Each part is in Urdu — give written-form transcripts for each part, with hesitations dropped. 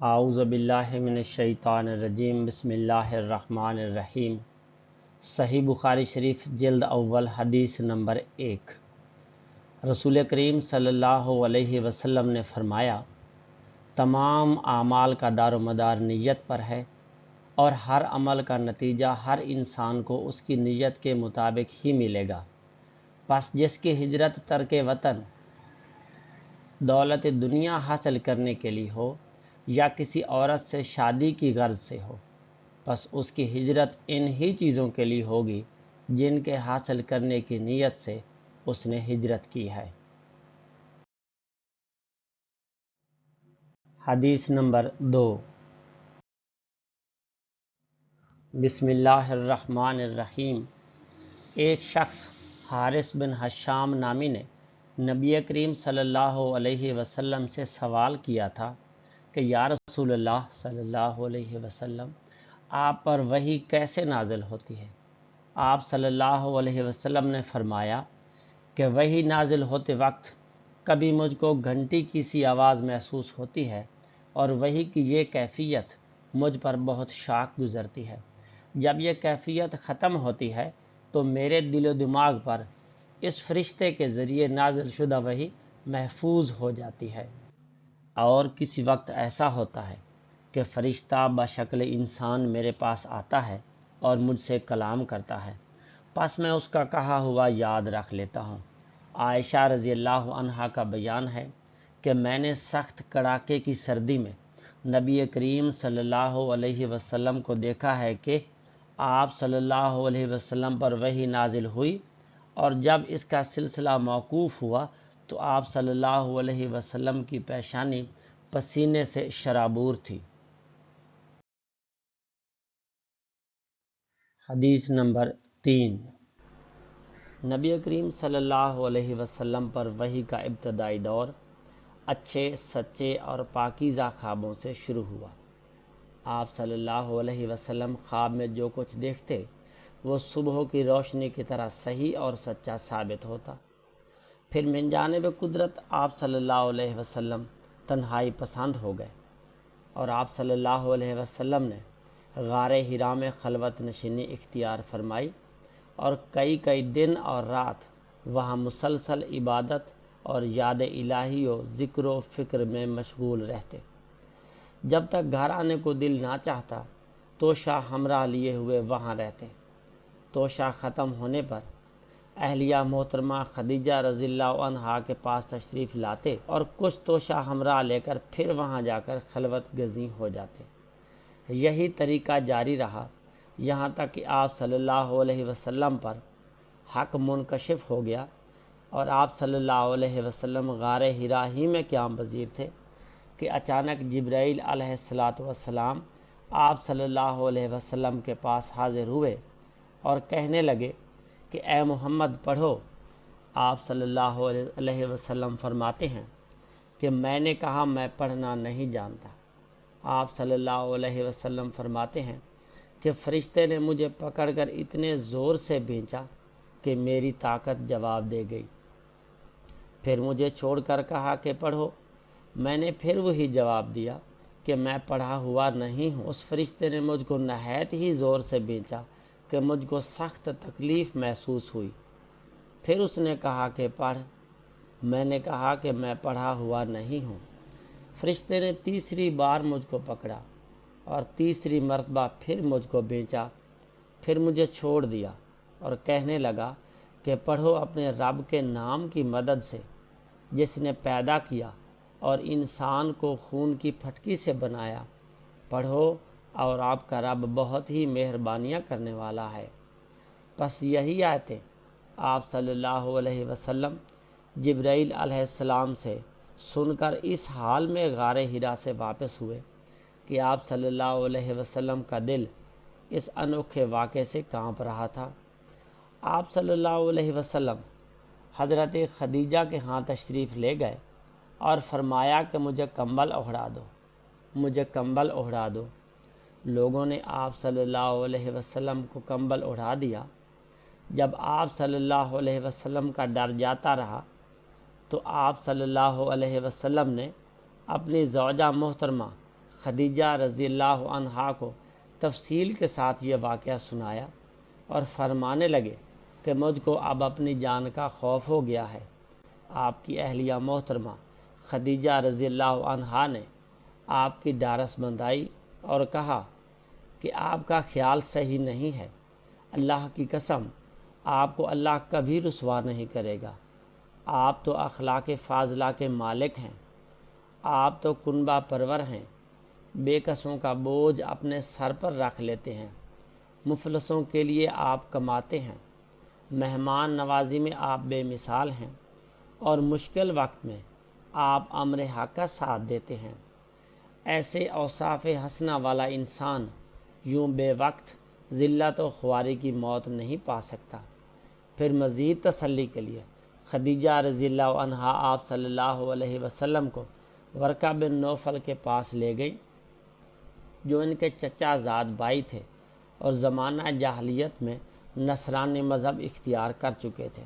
اعوذ باللہ من الشیطان الرجیم بسم اللہ الرحمن الرحیم۔ صحیح بخاری شریف جلد اول حدیث نمبر 1۔ رسول کریم صلی اللہ علیہ وسلم نے فرمایا، تمام اعمال کا دار و مدار نیت پر ہے، اور ہر عمل کا نتیجہ ہر انسان کو اس کی نیت کے مطابق ہی ملے گا۔ پس جس کی ہجرت ترک وطن دولت دنیا حاصل کرنے کے لیے ہو یا کسی عورت سے شادی کی غرض سے ہو، پس اس کی ہجرت ان ہی چیزوں کے لیے ہوگی جن کے حاصل کرنے کی نیت سے اس نے ہجرت کی ہے۔ حدیث نمبر 2۔ بسم اللہ الرحمن الرحیم۔ ایک شخص حارث بن حشام نامی نے نبی کریم صلی اللہ علیہ وسلم سے سوال کیا تھا کہ یا رسول اللہ صلی اللہ علیہ وسلم، آپ پر وحی کیسے نازل ہوتی ہے؟ آپ صلی اللہ علیہ وسلم نے فرمایا کہ وحی نازل ہوتے وقت کبھی مجھ کو گھنٹی کی سی آواز محسوس ہوتی ہے، اور وحی کی یہ کیفیت مجھ پر بہت شاق گزرتی ہے۔ جب یہ کیفیت ختم ہوتی ہے تو میرے دل و دماغ پر اس فرشتے کے ذریعے نازل شدہ وحی محفوظ ہو جاتی ہے۔ اور کسی وقت ایسا ہوتا ہے کہ فرشتہ بشکل انسان میرے پاس آتا ہے اور مجھ سے کلام کرتا ہے، پس میں اس کا کہا ہوا یاد رکھ لیتا ہوں۔ عائشہ رضی اللہ عنہا کا بیان ہے کہ میں نے سخت کڑاکے کی سردی میں نبی کریم صلی اللہ علیہ وسلم کو دیکھا ہے کہ آپ صلی اللہ علیہ وسلم پر وحی نازل ہوئی، اور جب اس کا سلسلہ موقوف ہوا تو آپ صلی اللہ علیہ وسلم کی پیشانی پسینے سے شرابور تھی۔ حدیث نمبر 3۔ نبی کریم صلی اللہ علیہ وسلم پر وحی کا ابتدائی دور اچھے، سچے اور پاکیزہ خوابوں سے شروع ہوا۔ آپ صلی اللہ علیہ وسلم خواب میں جو کچھ دیکھتے وہ صبح کی روشنی کی طرح صحیح اور سچا ثابت ہوتا۔ پھر من جانب قدرت آپ صلی اللہ علیہ وسلم تنہائی پسند ہو گئے، اور آپ صلی اللہ علیہ وسلم نے غار حرا میں خلوت نشینی اختیار فرمائی، اور کئی دن اور رات وہاں مسلسل عبادت اور یاد الہی و ذکر و فکر میں مشغول رہتے۔ جب تک گھر آنے کو دل نہ چاہتا توشہ ہمراہ لیے ہوئے وہاں رہتے۔ توشہ ختم ہونے پر اہلیہ محترمہ خدیجہ رضی اللہ عنہا کے پاس تشریف لاتے اور کچھ توشہ ہمراہ لے کر پھر وہاں جا کر خلوت گزیں ہو جاتے۔ یہی طریقہ جاری رہا یہاں تک کہ آپ صلی اللہ علیہ وسلم پر حق منکشف ہو گیا، اور آپ صلی اللہ علیہ وسلم غار حرا ہی میں قیام پذیر تھے کہ اچانک جبرائیل علیہ السلام آپ صلی اللہ علیہ وسلم کے پاس حاضر ہوئے اور کہنے لگے کہ اے محمد پڑھو۔ آپ صلی اللہ علیہ وسلم فرماتے ہیں کہ میں نے کہا میں پڑھنا نہیں جانتا۔ آپ صلی اللہ علیہ وسلم فرماتے ہیں کہ فرشتے نے مجھے پکڑ کر اتنے زور سے بھینچا کہ میری طاقت جواب دے گئی۔ پھر مجھے چھوڑ کر کہا کہ پڑھو۔ میں نے پھر وہی جواب دیا کہ میں پڑھا ہوا نہیں ہوں۔ اس فرشتے نے مجھ کو نہایت ہی زور سے بھینچا کہ مجھ کو سخت تکلیف محسوس ہوئی۔ پھر اس نے کہا کہ پڑھ۔ میں نے کہا کہ میں پڑھا ہوا نہیں ہوں۔ فرشتے نے تیسری بار مجھ کو پکڑا اور تیسری مرتبہ پھر مجھ کو بھینچا، پھر مجھے چھوڑ دیا اور کہنے لگا کہ پڑھو اپنے رب کے نام کی مدد سے، جس نے پیدا کیا اور انسان کو خون کی پھٹکی سے بنایا۔ پڑھو، اور آپ کا رب بہت ہی مہربانیاں کرنے والا ہے۔ پس یہی آیتیں آپ صلی اللہ علیہ وسلم جبرائیل علیہ السلام سے سن کر اس حال میں غار حرا سے واپس ہوئے کہ آپ صلی اللہ علیہ وسلم کا دل اس انوکھے واقعے سے کانپ رہا تھا۔ آپ صلی اللہ علیہ وسلم حضرت خدیجہ کے ہاں تشریف لے گئے اور فرمایا کہ مجھے کمبل اوڑھا دو، مجھے کمبل اوڑھا دو۔ لوگوں نے آپ صلی اللہ علیہ وسلم کو کمبل اوڑھا دیا۔ جب آپ صلی اللہ علیہ وسلم کا ڈر جاتا رہا تو آپ صلی اللہ علیہ وسلم نے اپنی زوجہ محترمہ خدیجہ رضی اللہ عنہا کو تفصیل کے ساتھ یہ واقعہ سنایا اور فرمانے لگے کہ مجھ کو اب اپنی جان کا خوف ہو گیا ہے۔ آپ کی اہلیہ محترمہ خدیجہ رضی اللہ عنہا نے آپ کی ڈارس بندھائی اور کہا کہ آپ کا خیال صحیح نہیں ہے، اللہ کی قسم آپ کو اللہ کبھی رسوا نہیں کرے گا۔ آپ تو اخلاق فاضلہ کے مالک ہیں، آپ تو کنبہ پرور ہیں، بے کسوں کا بوجھ اپنے سر پر رکھ لیتے ہیں، مفلسوں کے لیے آپ کماتے ہیں، مہمان نوازی میں آپ بے مثال ہیں، اور مشکل وقت میں آپ امر حق کا ساتھ دیتے ہیں۔ ایسے اوصاف حسنہ والا انسان یوں بے وقت ذلت و خواری کی موت نہیں پا سکتا۔ پھر مزید تسلی کے لیے خدیجہ رضی اللہ عنہا آپ صلی اللہ علیہ وسلم کو ورقہ بن نوفل کے پاس لے گئی، جو ان کے چچا زاد بھائی تھے اور زمانہ جاہلیت میں نصرانی مذہب اختیار کر چکے تھے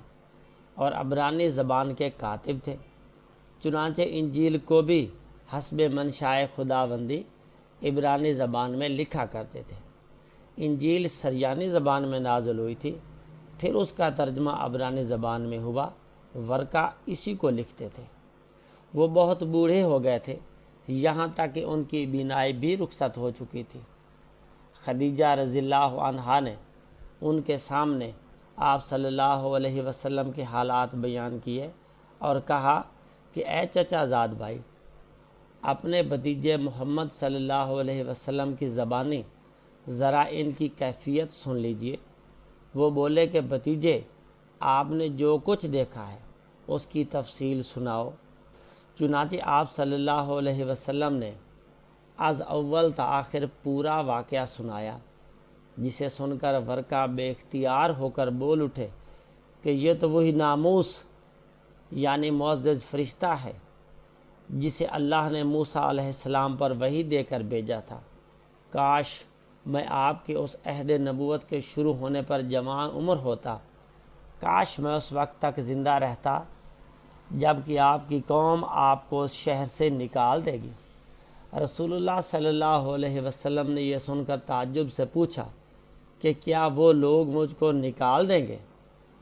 اور عبرانی زبان کے کاتب تھے۔ چنانچہ انجیل کو بھی حسب منشائے خداوندی عبرانی زبان میں لکھا کرتے تھے۔ انجیل سریانی زبان میں نازل ہوئی تھی، پھر اس کا ترجمہ عبرانی زبان میں ہوا۔ ورقہ اسی کو لکھتے تھے۔ وہ بہت بوڑھے ہو گئے تھے، یہاں تک کہ ان کی بینائی بھی رخصت ہو چکی تھی۔ خدیجہ رضی اللہ عنہا نے ان کے سامنے آپ صلی اللہ علیہ وسلم کے حالات بیان کیے اور کہا کہ اے چچا زاد بھائی، اپنے بھتیجے محمد صلی اللہ علیہ وسلم کی زبانی ذرا ان کی کیفیت سن لیجئے۔ وہ بولے کہ بھتیجے، آپ نے جو کچھ دیکھا ہے اس کی تفصیل سناؤ۔ چنانچہ آپ صلی اللہ علیہ وسلم نے از اول تا آخر پورا واقعہ سنایا، جسے سن کر ورقہ بے اختیار ہو کر بول اٹھے کہ یہ تو وہی ناموس یعنی معزز فرشتہ ہے جسے اللہ نے موسیٰ علیہ السلام پر وحی دے کر بھیجا تھا۔ کاش میں آپ کے اس عہد نبوت کے شروع ہونے پر جوان عمر ہوتا، کاش میں اس وقت تک زندہ رہتا جب کہ آپ کی قوم آپ کو اس شہر سے نکال دے گی۔ رسول اللہ صلی اللہ علیہ وسلم نے یہ سن کر تعجب سے پوچھا کہ کیا وہ لوگ مجھ کو نکال دیں گے،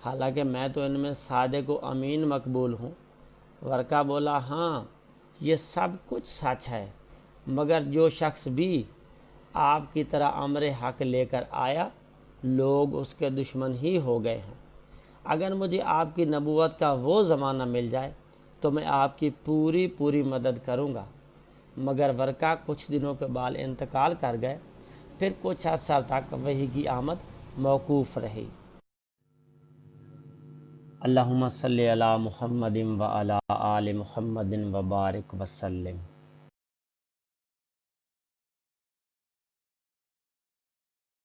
حالانکہ میں تو ان میں صادق و امین مقبول ہوں۔ ورقہ بولا، ہاں یہ سب کچھ سچ ہے، مگر جو شخص بھی آپ کی طرح امر حق لے کر آیا، لوگ اس کے دشمن ہی ہو گئے ہیں۔ اگر مجھے آپ کی نبوت کا وہ زمانہ مل جائے تو میں آپ کی پوری مدد کروں گا۔ مگر ورقہ کچھ دنوں کے بعد انتقال کر گئے، پھر کچھ عرصہ تک وحی کی آمد موقوف رہی۔ اللہم صلی علی محمد و علی آل محمد و بارک وسلم۔